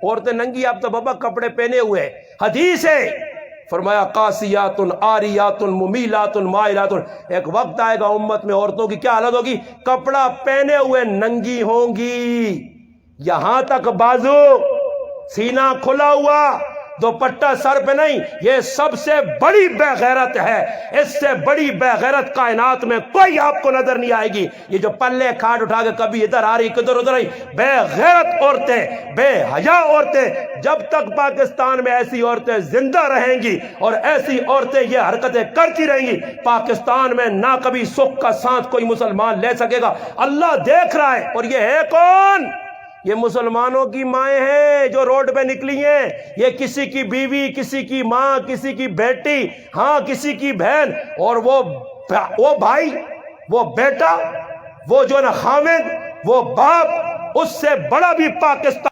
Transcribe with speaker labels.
Speaker 1: औरतें नंगी, आप तो बाबा कपड़े पहने हुए। हदीस है, फरमाया कासियातुन आरियातुन मुमीलातुन माइलातुन, एक वक्त आएगा उम्मत में औरतों की क्या हालत होगी, कपड़ा पहने हुए नंगी होंगी, यहां तक बाजू, सीना खुला हुआ, दुपट्टा सर पे नहीं। ये सबसे बड़ी बेगैरत है, इससे बड़ी बेगैरत कायनात में कोई आपको नजर नहीं आएगी। ये जो पल्ले खाट उठा के कभी इधर आ रही किधर उधर आई, बेगैरत औरतें, बेहया औरतें। जब तक पाकिस्तान में ऐसी औरतें जिंदा रहेंगी और ऐसी औरतें ये हरकतें करती रहेंगी, पाकिस्तान में ना कभी सुख का सांस कोई मुसलमान ले सकेगा। अल्लाह देख रहा है। और ये है कौन? ये मुसलमानों की माएँ हैं जो रोड पे निकली हैं। ये किसी की बीवी, किसी की माँ, किसी की बेटी, हाँ किसी की बहन, और वो भाई, वो बेटा, वो जो ना खामिद, वो बाप, उससे बड़ा भी पाकिस्तान